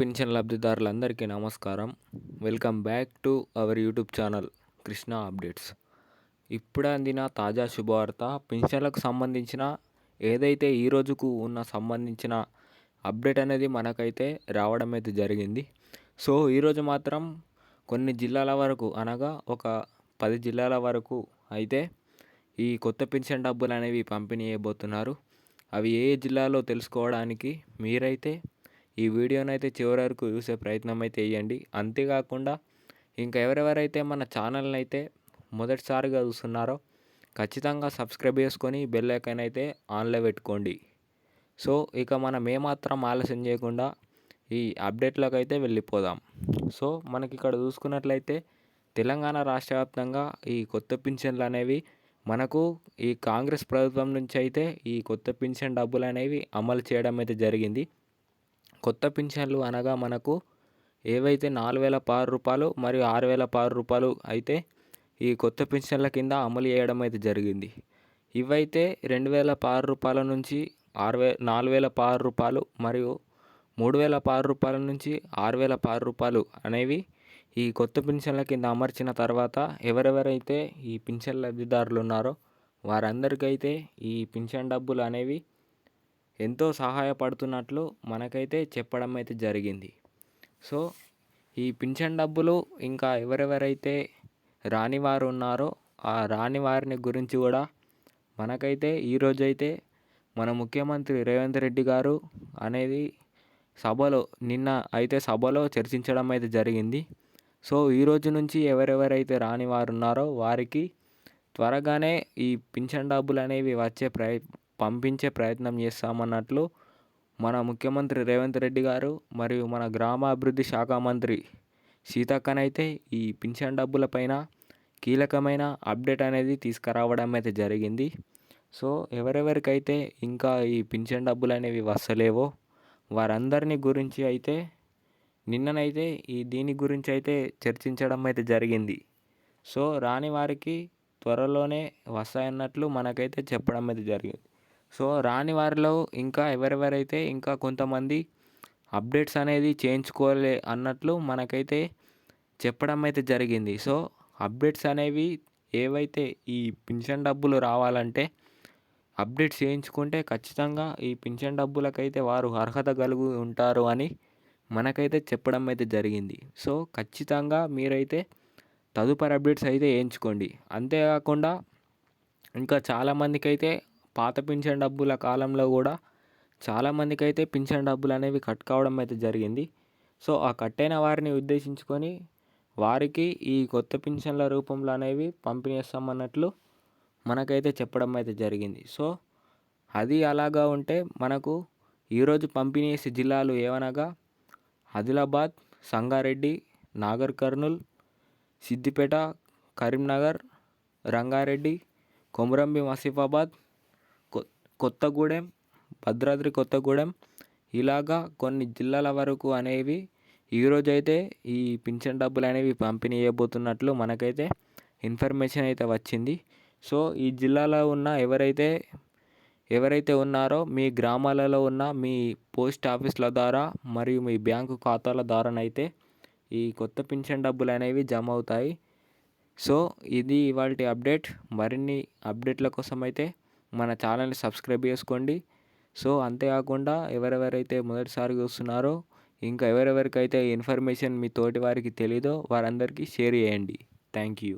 Pension లబ్ధిదారులందరికీ నమస్కారం. Welcome back to our YouTube channel Krishna updates. ఇప్పుడే అందిన తాజా శుభవార్త. పింఛన్లకు సంబంధించిన ఏదైతే ఈ రోజుకు సంబంధించిన అప్డేట్ అనేది మనకైతే రావడం అయితే జరిగింది. సో ఈరోజు మాత్రం కొన్ని జిల్లాల వరకు అనగా ఒక 10 జిల్లాల వరకు అయితే ఈ కొత్త పింఛన్ డబ్బులు అనేవి పంపిణీ చేయబోతున్నారు. అవి ఏ జిల్లాలో తెలుసుకోవడానికి మీరైతే ఈ వీడియోనైతే చివరి వరకు చూసే ప్రయత్నం అయితే చేయండి. అంతేకాకుండా ఇంకా ఎవరెవరైతే మన ఛానల్ని అయితే మొదటిసారిగా చూస్తున్నారో ఖచ్చితంగా సబ్స్క్రైబ్ చేసుకొని బెల్ ఐకాన్ అయితే ఆన్లో పెట్టుకోండి. సో ఇక మనం ఏమాత్రం ఆలస్యం చేయకుండా ఈ అప్డేట్లోకి అయితే వెళ్ళిపోదాం. సో మనకి ఇక్కడ చూసుకున్నట్లయితే తెలంగాణ రాష్ట్ర వ్యాప్తంగా ఈ కొత్త పింఛన్లు అనేవి మనకు ఈ కాంగ్రెస్ ప్రభుత్వం నుంచి అయితే ఈ కొత్త పింఛన్ డబ్బులు అనేవి అమలు చేయడం అయితే జరిగింది. కొత్త పింఛన్లు అనగా మనకు ఏవైతే 4,016 రూపాయలు మరియు 6,016 రూపాయలు అయితే ఈ కొత్త పింఛన్ల కింద అమలు చేయడం అయితే జరిగింది. ఇవైతే 2,016 రూపాయల నుంచి 4,016 రూపాయలు మరియు 3,016 రూపాయల నుంచి 6,016 రూపాయలు అనేవి ఈ కొత్త పింఛన్ల కింద అమర్చిన తర్వాత ఎవరెవరైతే ఈ పింఛన్ లబ్ధిదారులు ఉన్నారో వారందరికైతే ఈ పింఛన్ డబ్బులు అనేవి ఎంతో సహాయపడుతున్నట్లు మనకైతే చెప్పడం అయితే జరిగింది. సో ఈ పింఛన్ డబ్బులు ఇంకా ఎవరెవరైతే రాని వారు ఉన్నారో ఆ రాని వారిని గురించి కూడా మనకైతే ఈరోజైతే మన ముఖ్యమంత్రి రేవంత్ రెడ్డి గారు అనేది సభలో చర్చించడం అయితే జరిగింది. సో ఈరోజు నుంచి ఎవరెవరైతే రాని వారు ఉన్నారో వారికి త్వరగానే ఈ పింఛన్ డబ్బులు అనేవి పంపించే ప్రయత్నం చేస్తామన్నట్లు మన ముఖ్యమంత్రి రేవంత్ రెడ్డి గారు మరియు మన గ్రామాభివృద్ధి శాఖ మంత్రి సీతక్కనైతే ఈ పింఛన్ డబ్బులపైన కీలకమైన అప్డేట్ అనేది తీసుకురావడం అయితే జరిగింది. సో ఎవరెవరికైతే ఇంకా ఈ పింఛన్ డబ్బులు అనేవి వస్తలేవో వారందరినీ గురించి అయితే నిన్ననైతే దీని గురించి అయితే చర్చించడం అయితే జరిగింది. సో రాని వారికి త్వరలోనే వస్తాయన్నట్లు మనకైతే చెప్పడం అయితే జరిగింది. సో రాని వారిలో ఇంకా ఎవరెవరైతే ఇంకా కొంతమంది అప్డేట్స్ అనేది చేయించుకోలే అన్నట్లు మనకైతే చెప్పడం అయితే జరిగింది. సో అప్డేట్స్ అనేవి ఏవైతే ఈ పింఛన్ డబ్బులు రావాలంటే అప్డేట్స్ చేయించుకుంటే ఖచ్చితంగా ఈ పింఛన్ డబ్బులకైతే వారు అర్హత కలిగి ఉంటారు అని మనకైతే చెప్పడం అయితే జరిగింది. సో ఖచ్చితంగా మీరైతే తదుపరి అప్డేట్స్ అయితే వేయించుకోండి. అంతేకాకుండా ఇంకా చాలామందికి అయితే పాత పింఛన్ డబ్బుల కాలంలో కూడా చాలామందికి అయితే పింఛన్ డబ్బులు అనేవి కట్ కావడం అయితే జరిగింది. సో ఆ కట్ అయిన వారిని ఉద్దేశించుకొని వారికి ఈ కొత్త పింఛన్ల రూపంలో అనేవి పంపిణీ చేస్తామన్నట్లు మనకైతే చెప్పడం అయితే జరిగింది. సో అది అలాగా ఉంటే మనకు ఈరోజు పంపిణీ చేసే జిల్లాలు ఏవనగా ఆదిలాబాద్, సంగారెడ్డి, నాగర్ కర్నూల్, సిద్దిపేట, కరీంనగర్, రంగారెడ్డి, కొమురంభీం ఆసిఫాబాద్, కొత్తగూడెం, భద్రాద్రి కొత్తగూడెం ఇలాగా కొన్ని జిల్లాల వరకు అనేవి ఈరోజైతే ఈ పింఛన్ డబ్బులు అనేవి పంపిణీ చేయబోతున్నట్లు మనకైతే ఇన్ఫర్మేషన్ అయితే వచ్చింది. సో ఈ జిల్లాలో ఉన్న ఎవరైతే ఉన్నారో మీ గ్రామాలలో ఉన్న మీ పోస్ట్ ఆఫీసుల ద్వారా మరియు మీ బ్యాంకు ఖాతాల ద్వారానైతే ఈ కొత్త పింఛన్ డబ్బులు అనేవి జమ అవుతాయి. సో ఇది ఇవాల్టి అప్డేట్. మరిన్ని అప్డేట్ల కోసం అయితే మన ఛానల్ని సబ్స్క్రైబ్ చేసుకోండి. సో అంతేకాకుండా ఎవరెవరైతే మొదటిసారి చూస్తున్నారో ఇంకా ఎవరెవరికైతే ఇన్ఫర్మేషన్ మీ తోటి వారికి తెలీదో వారందరికీ షేర్ చేయండి. Thank you.